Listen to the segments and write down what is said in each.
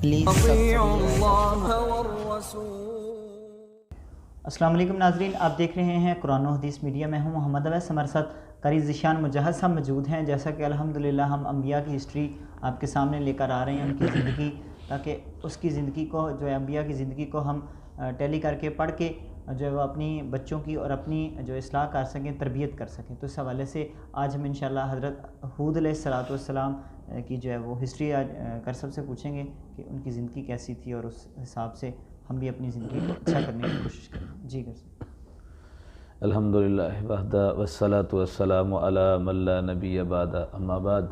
Please السلام علیکم ناظرین، آپ دیکھ رہے ہیں قرآن و حدیث میڈیا. میں ہوں محمد اویس. ہمارے ساتھ قاری ذیشان مجاہد صاحب موجود ہیں. جیسا کہ الحمدللہ ہم انبیاء کی ہسٹری آپ کے سامنے لے کر آ رہے ہیں، ان کی زندگی، تاکہ اس کی زندگی کو، جو ہے انبیاء کی زندگی کو ہم ٹیلی کر کے پڑھ کے جو ہے وہ اپنی بچوں کی اور اپنی جو اصلاح کر سکیں، تربیت کر سکیں. تو اس حوالے سے آج ہم انشاءاللہ حضرت ہود علیہ السلام کی جو ہے وہ ہسٹری آج کر سب سے پوچھیں گے کہ ان کی زندگی کیسی تھی، اور اس حساب سے ہم بھی اپنی زندگی کو اچھا کرنے کی کوشش کریں. جی کر سکتے. الحمدللہ وحدہ والصلاة والسلام علی من لا نبی بعد، اما بعد.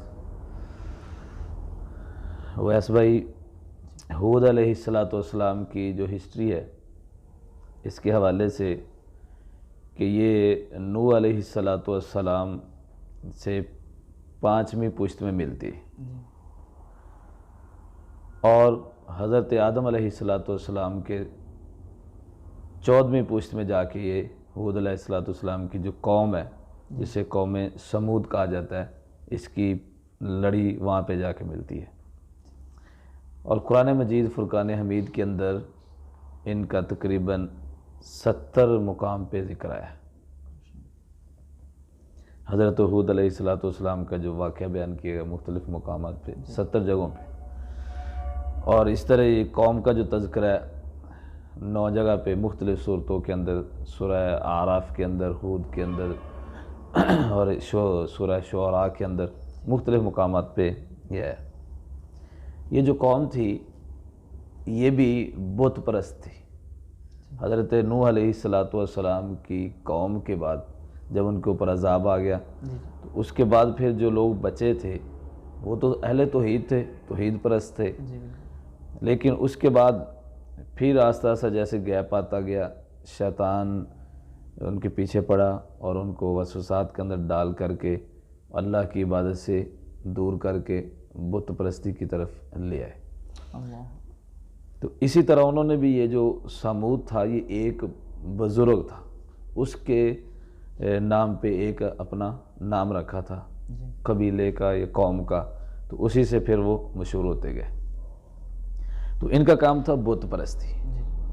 ویس بھائی، ہود علیہ السلام کی جو ہسٹری ہے اس کے حوالے سے کہ یہ نوح علیہ السلام سے 5ویں پشت میں ملتی اور حضرت آدم علیہ السلام کے 14ویں پشت میں جا کے یہ ہود علیہ السلام کی جو قوم ہے، جسے قوم سمود کہا جاتا ہے، اس کی لڑی وہاں پہ جا کے ملتی ہے. اور قرآن مجید فرقان حمید کے اندر ان کا تقریباً 70 مقام پہ ذکر آیا ہے. حضرت ہود علیہ السلام کا جو واقعہ بیان کیا گیا مختلف مقامات پہ، 70 جگہوں پہ. اور اس طرح یہ قوم کا جو تذکرہ ہے 9 جگہ پہ مختلف صورتوں کے اندر، سورہ اعراف کے اندر، ہود کے اندر اور سورہ شعراء کے اندر مختلف مقامات پہ یہ ہے. یہ جو قوم تھی یہ بھی بت پرست تھی. حضرت نوح علیہ السلام کی قوم کے بعد جب ان کے اوپر عذاب آ گیا تو اس کے بعد پھر جو لوگ بچے تھے وہ تو اہل توحید تھے، توحید پرست تھے. لیکن اس کے بعد پھر آہستہ آہستہ جیسے گیپ آتا گیا، شیطان ان کے پیچھے پڑا اور ان کو وسوسات کے اندر ڈال کر کے اللہ کی عبادت سے دور کر کے بت پرستی کی طرف لے آئے. تو اسی طرح انہوں نے بھی یہ جو سمود تھا یہ ایک بزرگ تھا، اس کے نام پہ ایک اپنا نام رکھا تھا قبیلے کا یا قوم کا، تو اسی سے پھر وہ مشہور ہوتے گئے. تو ان کا کام تھا بت پرستی،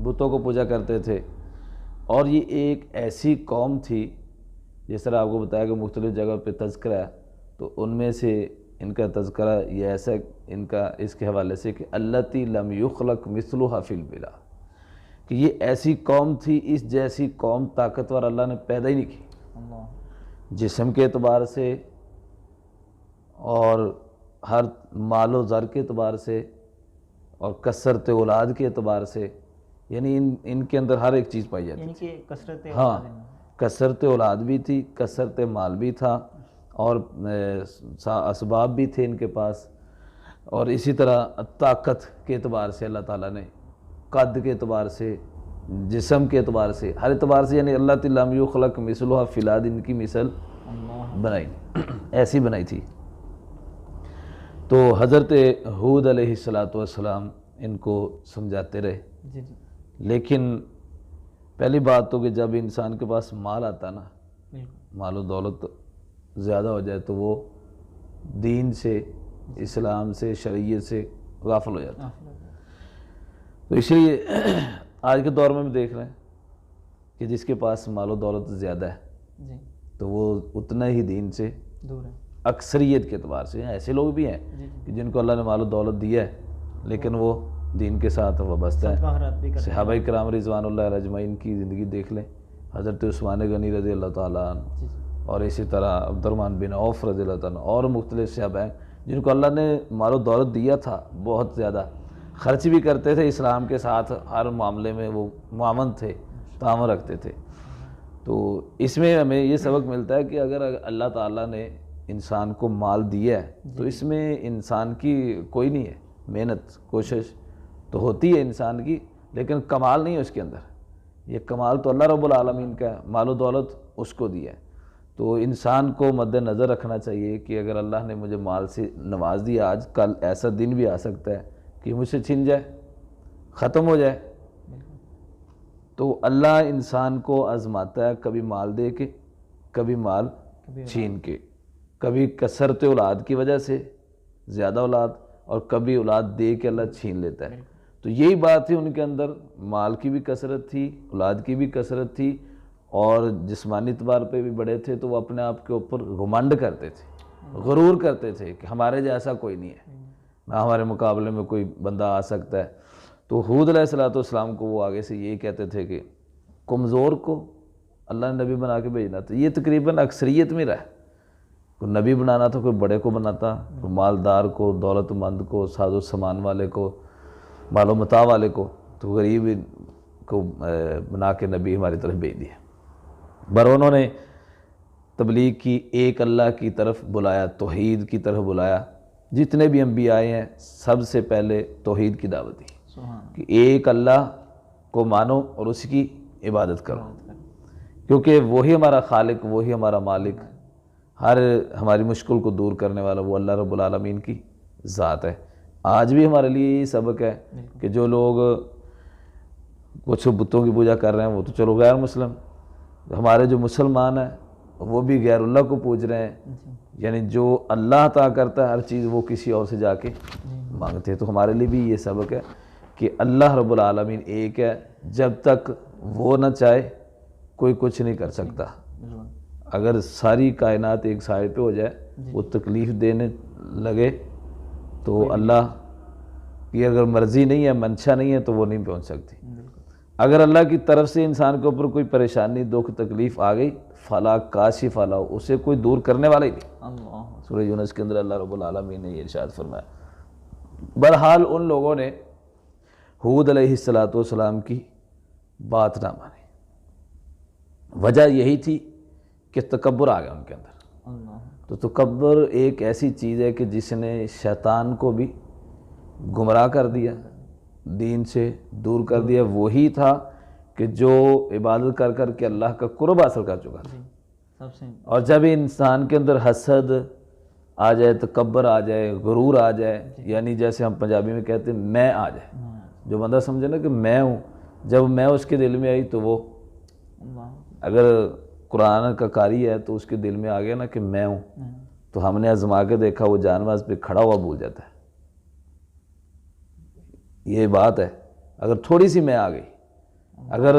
بتوں کو پوجا کرتے تھے. اور یہ ایک ایسی قوم تھی، جس طرح آپ کو بتایا کہ مختلف جگہ پہ تذکرہ ہے، تو ان میں سے ان کا تذکرہ یہ ایسا ان کا اس کے حوالے سے کہ التی لم یخلق مثلھا فی البلاد، کہ یہ ایسی قوم تھی، اس جیسی قوم طاقتور اللہ نے پیدا ہی نہیں کی، جسم کے اعتبار سے اور ہر مال و زر کے اعتبار سے اور کثرت اولاد کے اعتبار سے. یعنی ان کے اندر ہر ایک چیز پائی جاتی یعنی کہ کثرت ہاں، کثرت اولاد بھی تھی، کثرت مال بھی تھا، اور اسباب بھی تھے ان کے پاس. اور اسی طرح طاقت کے اعتبار سے اللہ تعالیٰ نے، قد کے اعتبار سے، جسم کے اعتبار سے، ہر اعتبار سے، یعنی اللہ تعالیٰ لم یخلق مثلھا فی الارض، ان کی مثل بنائی ایسی بنائی تھی. تو حضرت ہود علیہ السلام ان کو سمجھاتے رہے. لیکن پہلی بات تو کہ جب انسان کے پاس مال آتا نا، مال و دولت زیادہ ہو جائے تو وہ دین سے، اسلام سے، شریعت سے غافل ہو جاتا. تو اس لیے آج کے دور میں بھی دیکھ رہے ہیں کہ جس کے پاس مال و دولت زیادہ ہے تو وہ اتنا ہی دین سے دور ہے. اکثریت کے اعتبار سے. ایسے لوگ بھی ہیں کہ جن کو اللہ نے مال و دولت دیا ہے لیکن وہ دین کے ساتھ وابستہ ہیں. صحابہ کرام رضوان اللہ علیہ اجمعین کی زندگی دیکھ لیں، حضرت عثمان غنی رضی اللہ تعالیٰ عنہ، اور اسی طرح عبد الرحمن بن عوف رضی اللہ تعالیٰ عنہ، اور مختلف صحابہ ہیں جن کو اللہ نے مال و دولت دیا تھا، بہت زیادہ خرچ بھی کرتے تھے، اسلام کے ساتھ ہر معاملے میں وہ معاون تھے، تعاون رکھتے تھے. تو اس میں ہمیں یہ سبق ملتا ہے کہ اگر اللہ تعالیٰ نے انسان کو مال دیا ہے تو اس میں انسان کی کوئی نہیں ہے، محنت کوشش تو ہوتی ہے انسان کی، لیکن کمال نہیں ہے اس کے اندر. یہ کمال تو اللہ رب العالمین کا ہے، مال و دولت اس کو دیا ہے. تو انسان کو مد نظر رکھنا چاہیے کہ اگر اللہ نے مجھے مال سے نواز دیا، آج کل ایسا دن بھی آ سکتا ہے کہ مجھ سے چھن جائے، ختم ہو جائے. تو اللہ انسان کو آزماتا ہے، کبھی مال دے کے، کبھی مال چھین کے، کبھی کثرت اولاد کی وجہ سے زیادہ اولاد، اور کبھی اولاد دے کے اللہ چھین لیتا ہے. تو یہی بات تھی ان کے اندر، مال کی بھی کثرت تھی، اولاد کی بھی کثرت تھی، اور جسمانی اعتبار پہ بھی بڑے تھے. تو وہ اپنے آپ کے اوپر گھمنڈ کرتے تھے، غرور کرتے تھے کہ ہمارے جیسا کوئی نہیں ہے، نہ ہمارے مقابلے میں کوئی بندہ آ سکتا ہے. تو حود علیہ السلام کو وہ آگے سے یہی کہتے تھے کہ کمزور کو اللہ نے نبی بنا کے بھیجنا. تو یہ تقریباً اکثریت میں رہا، کوئی نبی بنانا تھا، کوئی بڑے کو بناتا، کوئی مالدار کو، دولت مند کو، ساز و سامان والے کو، مال و متاع والے کو، تو غریب کو بنا کے نبی ہماری طرف بھیج دیا. بر انہوں نے تبلیغ کی، ایک اللہ کی طرف بلایا، توحید کی طرف بلایا. جتنے بھی انبیاء آئے ہیں سب سے پہلے توحید کی دعوت دی کہ ایک اللہ کو مانو اور اس کی عبادت کرو، کیونکہ وہی ہمارا خالق، وہی ہمارا مالک، ہر ہماری مشکل کو دور کرنے والا وہ اللہ رب العالمین کی ذات ہے. آج بھی ہمارے لیے یہ سبق ہے کہ جو لوگ کچھ بتوں کی پوجا کر رہے ہیں وہ تو چلو غیر مسلم، ہمارے جو مسلمان ہیں وہ بھی غیر اللہ کو پوج رہے ہیں. یعنی جو اللہ عطا کرتا ہے ہر چیز وہ کسی اور سے جا کے مانگتے ہیں. تو ہمارے لیے بھی یہ سبق ہے کہ اللہ رب العالمین ایک ہے، جب تک وہ نہ چاہے کوئی کچھ نہیں کر سکتا. اگر ساری کائنات ایک سائڈ پہ ہو جائے، وہ تکلیف دینے لگے، تو اللہ کی اگر مرضی نہیں ہے، منشا نہیں ہے، تو وہ نہیں پہنچ سکتی. اگر اللہ کی طرف سے انسان کے اوپر کوئی پریشانی، دکھ، تکلیف آ گئی، فلا کاشف لا، اسے کوئی دور کرنے والا ہی نہیں. سورہ یونس کے اندر اللہ رب العالمین نے یہ ارشاد فرمایا. بہرحال ان لوگوں نے حود علیہ السلام کی بات نہ مانی. وجہ یہی تھی کہ تکبر آ گیا ان کے اندر. تو تکبر ایک ایسی چیز ہے کہ جس نے شیطان کو بھی گمراہ کر دیا، دین سے دور کر دیا. وہی تھا کہ جو عبادت کر کر کے اللہ کا قرب حاصل کر چکا تھا. اور جب انسان کے اندر حسد آ جائے، تکبر آ جائے، غرور آ جائے، یعنی جیسے ہم پنجابی میں کہتے ہیں میں آ جائے، جو بندہ سمجھے نا کہ میں ہوں، جب میں اس کے دل میں آئی تو وہ اگر قرآن کا قاری ہے تو اس کے دل میں آ گیا نا کہ میں ہوں، تو ہم نے آزما کے دیکھا وہ جانواز پہ کھڑا ہوا بھول جاتا ہے. یہ بات ہے. اگر تھوڑی سی میں آ گئی، اگر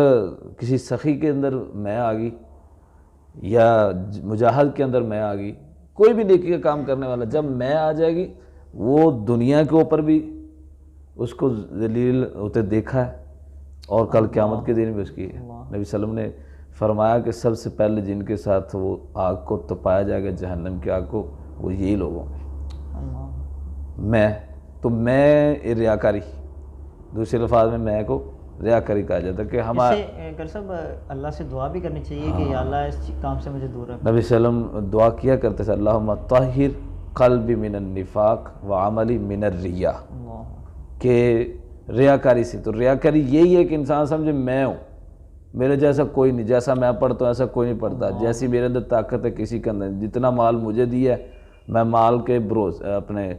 کسی سخی کے اندر میں آ گئی، یا مجاہد کے اندر میں آ گئی، کوئی بھی نیکی کا کام کرنے والا جب میں آ جائے گی، وہ دنیا کے اوپر بھی اس کو ذلیل ہوتے دیکھا ہے، اور کل قیامت کے دن بھی اس کی نبی صلی اللہ علیہ وسلم نے فرمایا کہ سب سے پہلے جن کے ساتھ وہ آگ کو تپایا جائے گا، جہنم کی آگ کو، وہ یہی لوگ ہوں گے. میں ریاکاری، دوسرے الفاظ میں کو ریاکاری کہا جاتا ہے کہ ہمارے صاحب اللہ سے دعا بھی کرنی چاہیے کہ یا اللہ اس کام سے مجھے دور رکھ. نبی صلی اللہ علیہ وسلم دعا کیا کرتے تھے اللہم طہر قلبی من النفاق وعملی من الریا، کہ ریاکاری سے. تو ریاکاری یہی ہے کہ انسان سمجھے میں ہوں، میرے جیسا کوئی نہیں، جیسا میں پڑھتا ہوں ایسا کوئی نہیں پڑھتا، جیسی میرے اندر طاقت ہے کسی کے اندر، جتنا مال مجھے دیا ہے میں مال کے اپنے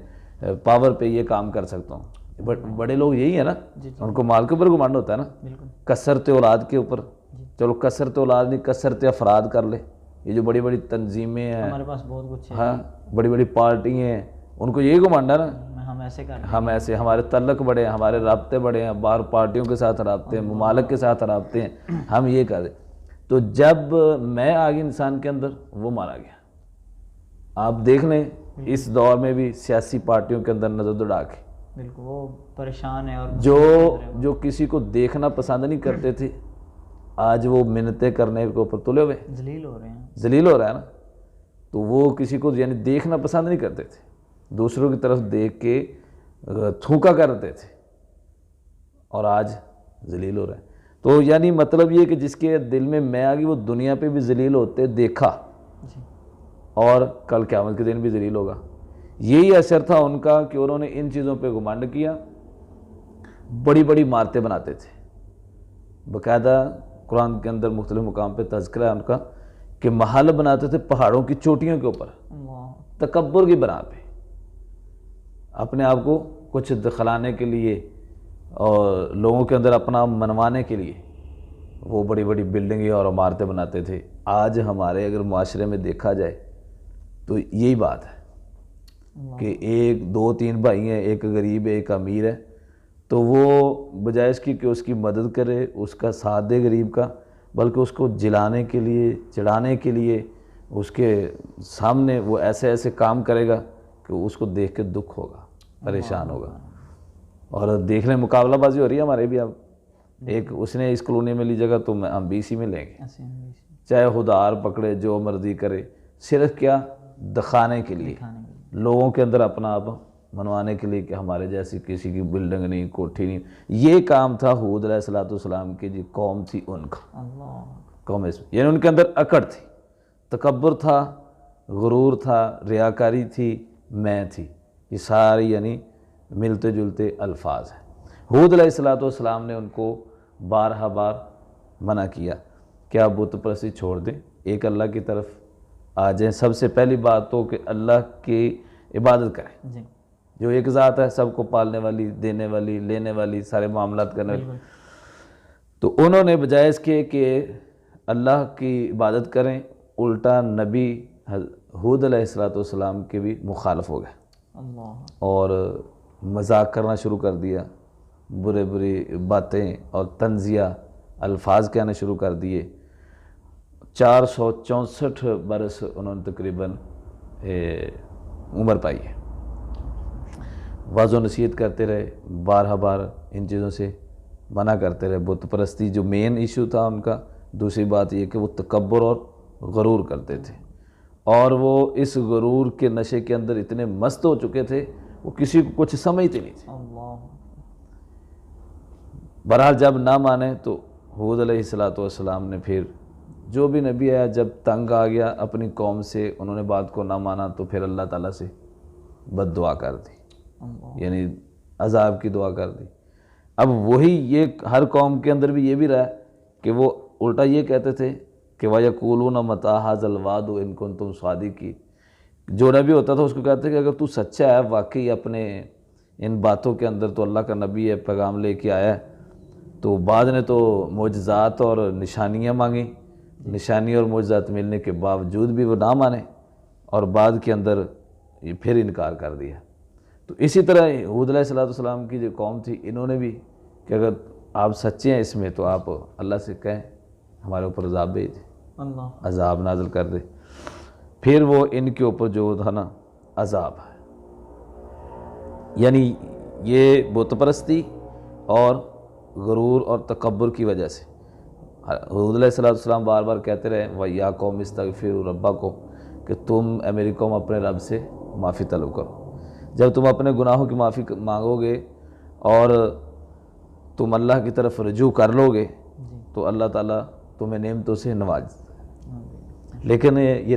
پاور پہ یہ کام کر سکتا ہوں. بڑے لوگ یہی ہیں نا، ان کو مال کے اوپر گھمنڈ ہوتا ہے نا، کثرت اولاد کے اوپر. چلو کثرت اولاد نہیں، کثرت افراد کر لے. یہ جو بڑی بڑی تنظیمیں ہیں، ہمارے پاس بہت کچھ ہے، ہاں بڑی بڑی پارٹی ہیں، ان کو یہی گھمنڈ ہے نا، ہم ایسے، ہمارے تعلق بڑے ہیں، ہمارے رابطے بڑے ہیں، باہر پارٹیوں کے ساتھ رابطے ہیں، ممالک کے ساتھ رابطے ہیں، ہم یہ کر دیں. تو جب میں آ گئی انسان کے اندر، وہ مارا گیا. آپ دیکھ لیں اس دور میں بھی سیاسی پارٹیوں کے اندر نظر دوڑا کے بالکل وہ پریشان ہے، اور جو کسی کو دیکھنا پسند نہیں کرتے تھے، آج وہ منتیں کرنے کے اوپر تلے ہوئے ذلیل ہو رہے ہیں نا. تو وہ کسی کو یعنی دیکھنا پسند نہیں کرتے تھے، دوسروں کی طرف دیکھ کے تھوکا کرتے تھے، اور آج ذلیل ہو رہے ہیں. تو یعنی مطلب یہ کہ جس کے دل میں میں آ گئی وہ دنیا پہ بھی ذلیل ہوتے دیکھا، اور کل قیامت کے دن بھی ذلیل ہوگا. یہی اثر تھا ان کا کہ انہوں نے ان چیزوں پہ گھمنڈ کیا. بڑی بڑی عمارتیں بناتے تھے، باقاعدہ قرآن کے اندر مختلف مقام پہ تذکرہ ہے ان کا کہ محل بناتے تھے پہاڑوں کی چوٹیوں کے اوپر، تکبر کی بنا پہ، اپنے آپ کو کچھ دکھلانے کے لیے اور لوگوں کے اندر اپنا منوانے کے لیے وہ بڑی بڑی بلڈنگیں اور عمارتیں بناتے تھے. آج ہمارے اگر معاشرے میں دیکھا جائے تو یہی بات ہے کہ ایک دو تین بھائی ہیں، ایک غریب ہے ایک امیر ہے، تو وہ بجائے اس کی کہ اس کی مدد کرے، اس کا ساتھ دے غریب کا، بلکہ اس کو جلانے کے لیے چڑھانے کے لیے اس کے سامنے وہ ایسے ایسے کام کرے گا کہ اس کو دیکھ کے دکھ ہوگا، پریشان ہوگا۔ اور دیکھنے مقابلہ بازی ہو رہی ہے ہمارے بھی، اب ایک اس نے اس کالونی میں لی جگہ تو ہم بھی اسی میں لیں گے، چاہے خودار پکڑے جو مرضی کرے، صرف کیا دکھانے کے لیے، لوگوں کے اندر اپنا آپ منوانے کے لیے کہ ہمارے جیسی کسی کی بلڈنگ نہیں، کوٹھی نہیں۔ یہ کام تھا حود علیہ السلام کی جو قوم تھی ان کا، قوم یعنی ان کے اندر اکڑ تھی، تکبر تھا، غرور تھا، ریاکاری تھی، میں تھی، یہ ساری یعنی ملتے جلتے الفاظ ہیں۔ حود علیہ السلام نے ان کو بارہا بار منع کیا کہ آپ بت پرستی چھوڑ دیں، ایک اللہ کی طرف آ جائیں۔ سب سے پہلی بات تو کہ اللہ کی عبادت کریں، جو ایک ذات ہے، سب کو پالنے والی، دینے والی، لینے والی، سارے معاملات کرنے والی۔ تو انہوں نے بجائے اس کے کہ اللہ کی عبادت کریں، الٹا نبی حود علیہ السلام کے بھی مخالف ہو گئے اور مذاق کرنا شروع کر دیا، برے بری باتیں اور طنزیہ الفاظ کہنا شروع کر دیے۔ 464 برس انہوں نے تقریباً عمر پائی ہے، واضح و نصیحت کرتے رہے، بارہا بار ان چیزوں سے منع کرتے رہے۔ بت پرستی جو مین ایشو تھا ان کا، دوسری بات یہ کہ وہ تکبر اور غرور کرتے تھے، اور وہ اس غرور کے نشے کے اندر اتنے مست ہو چکے تھے وہ کسی کو کچھ سمجھتے نہیں تھے۔ بہرحال جب نہ مانے تو حود علیہ السلام نے پھر جو بھی نبی آیا جب تنگ آ گیا اپنی قوم سے، انہوں نے بات کو نہ مانا تو پھر اللہ تعالیٰ سے بد دعا کر دی، یعنی عذاب کی دعا کر دی۔ اب وہی یہ ہر قوم کے اندر بھی یہ بھی رہا کہ وہ الٹا یہ کہتے تھے کہ وَيَقُولُونَ مَتَىٰ هَٰذَا الْوَعْدُ إِن كُنتُمْ صَادِقِينَ۔ جو نبی ہوتا تھا اس کو کہتے کہ اگر تو سچا ہے واقعی اپنے ان باتوں کے اندر، تو اللہ کا نبی ہے، پیغام لے کے آیا ہے، تو بعد نے تو معجزات اور نشانیاں مانگیں، نشانی اور معجزات ملنے کے باوجود بھی وہ نہ مانے، اور بعد کے اندر پھر انکار کر دیا۔ تو اسی طرح حود علیہ السلام کی جو قوم تھی، انہوں نے بھی کہ اگر آپ سچے ہیں اس میں تو آپ اللہ سے کہیں ہمارے اوپر عذاب بھیج دے، عذاب نازل کر دے۔ پھر وہ ان کے اوپر جو تھا نا عذاب ہے، یعنی یہ بت پرستی اور غرور اور تکبر کی وجہ سے حود علیہ السلام بار بار کہتے رہے وَيَا قَوْمِ اسْتَغْفِرُوا رَبَّكُمْ کہ تم اے میری قوم اپنے رب سے معافی طلب کرو۔ جب تم اپنے گناہوں کی معافی مانگو گے اور تم اللہ کی طرف رجوع کر لو گے تو اللہ تعالیٰ تمہیں نعمتوں سے نواز۔ لیکن یہ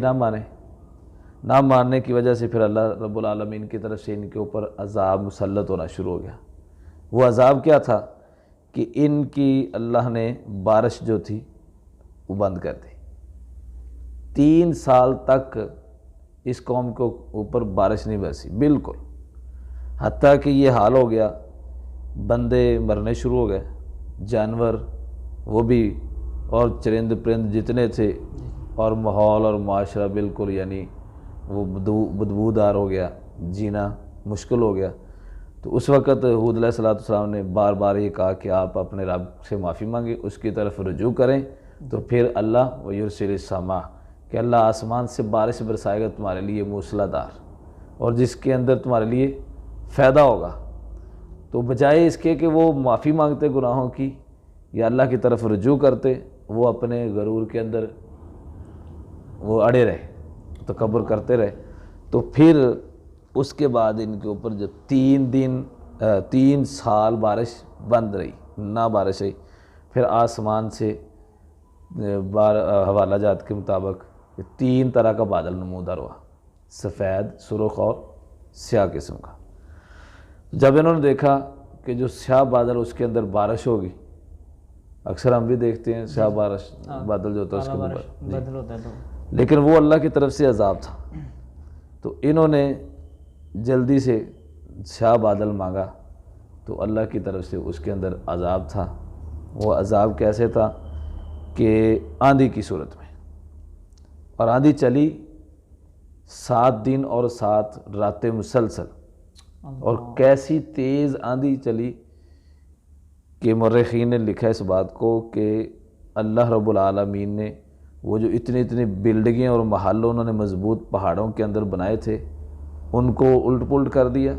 نہ ماننے کی وجہ سے پھر اللہ رب العالمین کی طرف سے ان کے اوپر عذاب مسلط ہونا شروع ہو گیا۔ وہ عذاب کیا تھا کہ ان کی اللہ نے بارش جو تھی وہ بند کر دی۔ 3 سال تک اس قوم کے اوپر بارش نہیں برسی بالکل، حتیٰ کہ یہ حال ہو گیا بندے مرنے شروع ہو گئے، جانور وہ بھی، اور چرند پرند جتنے تھے، اور ماحول اور معاشرہ بالکل یعنی وہ بدبودار ہو گیا، جینا مشکل ہو گیا۔ تو اس وقت حود علیہ السلام نے بار بار یہ کہا کہ آپ اپنے رب سے معافی مانگیں، اس کی طرف رجوع کریں، تو پھر اللہ وَيُرْسِلِ السَّمَاءَ کہ اللہ آسمان سے بارش برسائے گا تمہارے لیے موسلا دار، اور جس کے اندر تمہارے لیے فائدہ ہوگا۔ تو بجائے اس کے کہ وہ معافی مانگتے گناہوں کی یا اللہ کی طرف رجوع کرتے، وہ اپنے غرور کے اندر وہ اڑے رہے، تکبر کرتے رہے۔ تو پھر اس کے بعد ان کے اوپر جب 3 سال بارش بند رہی، نہ بارش رہی، پھر آسمان سے حوالہ جات کے مطابق 3 طرح کا بادل نمودار ہوا، سفید، سرخ اور سیاہ قسم کا۔ جب انہوں نے دیکھا کہ جو سیاہ بادل اس کے اندر بارش ہوگی، اکثر ہم بھی دیکھتے ہیں سیاہ بادل جو ہوتا ہے اس کے اندر، لیکن وہ اللہ کی طرف سے عذاب تھا۔ تو انہوں نے جلدی سے سیاہ بادل مانگا تو اللہ کی طرف سے اس کے اندر عذاب تھا۔ وہ عذاب کیسے تھا کہ آندھی کی صورت میں، اور آندھی چلی 7 دن اور 7 راتیں مسلسل، اور کیسی تیز آندھی چلی کہ مورخین نے لکھا اس بات کو کہ اللہ رب العالمین نے وہ جو اتنی بلڈنگیں اور محل انہوں نے مضبوط پہاڑوں کے اندر بنائے تھے ان کو الٹ پلٹ کر دیا،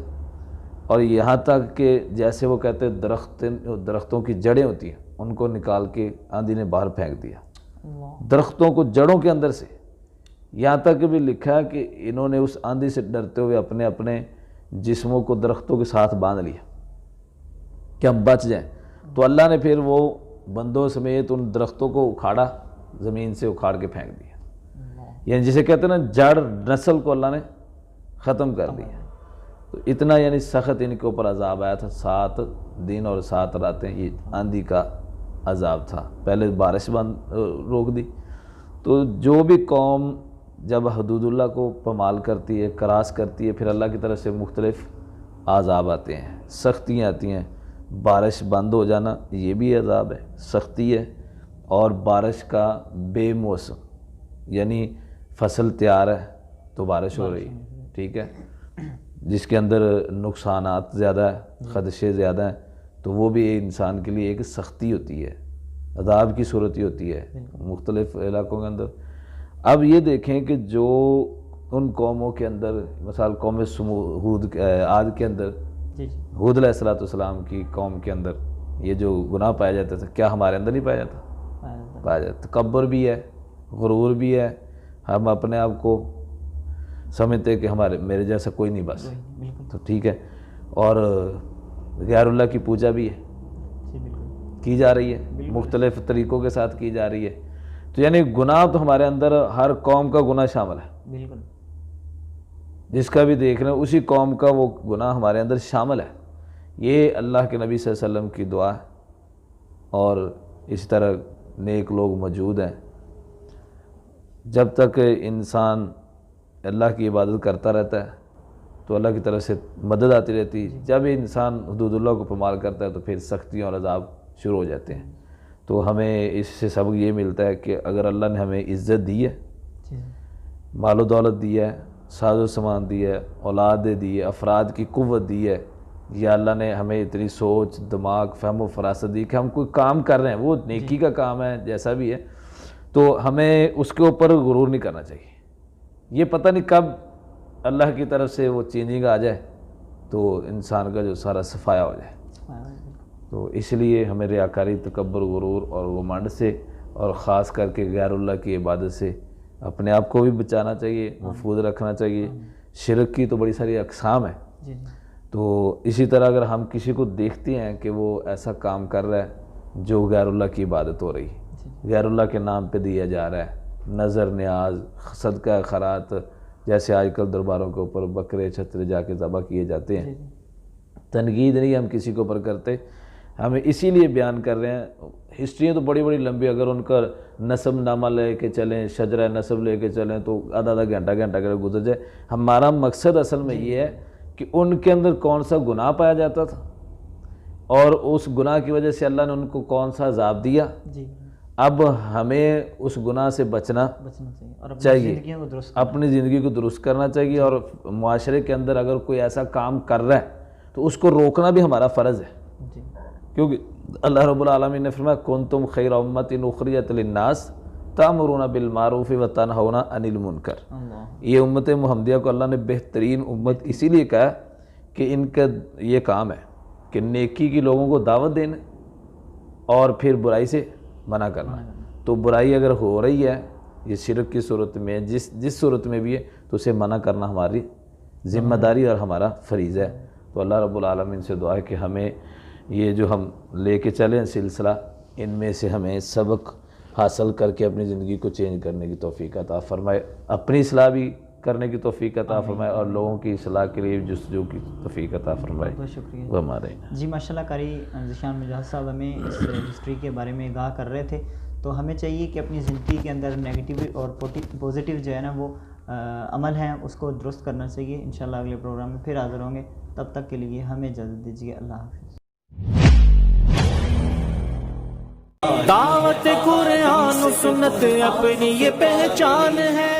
اور یہاں تک کہ جیسے وہ کہتے ہیں درختوں کی جڑیں ہوتی ہیں ان کو نکال کے آندھی نے باہر پھینک دیا، درختوں کو جڑوں کے اندر سے، یہاں تک کہ بھی لکھا ہے کہ انہوں نے اس آندھی سے ڈرتے ہوئے اپنے اپنے جسموں کو درختوں کے ساتھ باندھ لیا کہ ہم بچ جائیں، تو اللہ نے پھر وہ بندوں سمیت ان درختوں کو اکھاڑا، زمین سے اکھاڑ کے پھینک دیا، یعنی جسے کہتے ہیں نا جڑ نسل کو اللہ نے ختم کر دیا۔ تو اتنا یعنی سخت ان کے اوپر عذاب آیا تھا، 7 دن اور 7 راتیں یہ آندھی کا عذاب تھا۔ پہلے بارش روک دی۔ تو جو بھی قوم جب حدود اللہ کو پامال کرتی ہے، کراس کرتی ہے، پھر اللہ کی طرف سے مختلف عذاب آتے ہیں، سختیاں آتی ہیں، بارش بند ہو جانا یہ بھی عذاب ہے، سختی ہے، اور بارش کا بے موسم، یعنی فصل تیار ہے تو بارش ہو رہی ہے، ٹھیک ہے، جس کے اندر نقصانات زیادہ ہیں، خدشے زیادہ ہیں، تو وہ بھی انسان کے لیے ایک سختی ہوتی ہے، عذاب کی صورت ہی ہوتی ہے مختلف علاقوں کے اندر۔ اب یہ دیکھیں کہ جو ان قوموں کے اندر، مثال قوم ہود عاد کے اندر، ہود علیہ السلام کی قوم کے اندر یہ جو گناہ پایا جاتا تھا، کیا ہمارے اندر نہیں پایا جاتا؟ پایا جاتا۔ تکبر بھی ہے، غرور بھی ہے، ہم اپنے آپ کو سمجھتے کہ میرے جیسا کوئی نہیں بس، تو ٹھیک ہے، اور غیر اللہ کی پوجا بھی ہے، کی جا رہی ہے، مختلف طریقوں کے ساتھ کی جا رہی ہے، تو یعنی گناہ تو ہمارے اندر ہر قوم کا گناہ شامل ہے، بالکل جس کا بھی دیکھ رہے ہیں اسی قوم کا وہ گناہ ہمارے اندر شامل ہے۔ یہ اللہ کے نبی صلی اللہ علیہ وسلم کی دعا ہے، اور اسی طرح نیک لوگ موجود ہیں۔ جب تک انسان اللہ کی عبادت کرتا رہتا ہے تو اللہ کی طرف سے مدد آتی رہتی ہے، جب انسان حدود اللہ کو پامال کرتا ہے تو پھر سختیاں اور عذاب شروع ہو جاتے ہیں۔ تو ہمیں اس سے سبق یہ ملتا ہے کہ اگر اللہ نے ہمیں عزت دی ہے، مال و دولت دی ہے، ساز و سامان دی ہے، اولاد دی ہے، افراد کی قوت دی ہے، یا اللہ نے ہمیں اتنی سوچ، دماغ، فہم و فراست دی کہ ہم کوئی کام کر رہے ہیں، وہ نیکی کا کام ہے جیسا بھی ہے، تو ہمیں اس کے اوپر غرور نہیں کرنا چاہیے۔ یہ پتہ نہیں کب اللہ کی طرف سے وہ چینجنگ آ جائے تو انسان کا جو سارا صفایا ہو جائے۔ تو اس لیے ہمیں ریاکاری، تکبر، غرور اور گھمنڈ سے، اور خاص کر کے غیر اللہ کی عبادت سے اپنے آپ کو بھی بچانا چاہیے، محفوظ رکھنا چاہیے۔ شرک کی تو بڑی ساری اقسام ہیں، تو اسی طرح اگر ہم کسی کو دیکھتے ہیں کہ وہ ایسا کام کر رہا ہے جو غیر اللہ کی عبادت ہو رہی ہے، غیر اللہ کے نام پہ دیا جا رہا ہے، نظر نیاز، صدقہ خیرات، جیسے آج کل درباروں کے اوپر بکرے چھترے جا کے ذبح کیے جاتے ہیں، تنقید نہیں ہم کسی کے اوپر کرتے، ہمیں اسی لیے بیان کر رہے ہیں۔ ہسٹریاں تو بڑی بڑی لمبی، اگر ان کا نسب نامہ لے کے چلیں، شجرہ نسب لے کے چلیں تو آدھا گھنٹہ گزر جائے۔ ہمارا مقصد اصل میں یہ ہے کہ ان کے اندر کون سا گناہ پایا جاتا تھا، اور اس گناہ کی وجہ سے اللہ نے ان کو کون سا عذاب دیا۔ اب ہمیں اس گناہ سے بچنا چاہیے، اپنی زندگی کو درست کرنا چاہیے، اور معاشرے کے اندر اگر کوئی ایسا کام کر رہا ہے تو اس کو روکنا بھی ہمارا فرض ہے، کیونکہ اللہ رب العالمین نے فرمایا کنتم خیر امۃ اخرجت للناس تأمرون بالمعروف وتنہون عن المنکر۔ یہ امت محمدیہ کو اللہ نے بہترین امت اسی لیے کہا کہ ان کا یہ کام ہے کہ نیکی کی لوگوں کو دعوت دینا اور پھر برائی سے منع کرنا۔ تو برائی اگر ہو رہی ہے، یہ شرک کی صورت میں، جس صورت میں بھی ہے، تو اسے منع کرنا ہماری ذمہ داری اور ہمارا فریضہ ہے۔ تو اللہ رب العالمین سے دعا ہے کہ ہمیں یہ جو ہم لے کے چلیں سلسلہ، ان میں سے ہمیں سبق حاصل کر کے اپنی زندگی کو چینج کرنے کی توفیق عطا فرمائے، اپنی اصلاح بھی کرنے کی توفیق عطا فرمائے، اور لوگوں کی اصلاح کے لیے جستجو کی توفیق عطا فرمائے۔ بہت شکریہ وہ ہمارے جی، ماشاءاللہ قاری ذیشان مجاہد صاحب ہمیں اس ہسٹری کے بارے میں آگاہ کر رہے تھے۔ تو ہمیں چاہیے کہ اپنی زندگی کے اندر نیگیٹیو اور پازیٹیو جو ہے نا وہ عمل ہیں اس کو درست کرنا چاہیے۔ انشاءاللہ اگلے پروگرام میں پھر حاضر ہوں گے، تب تک کے لیے ہمیں اجازت دیجیے، اللہ حافظ۔ دعوت قرآن و سنت اپنی یہ پہچان ہے،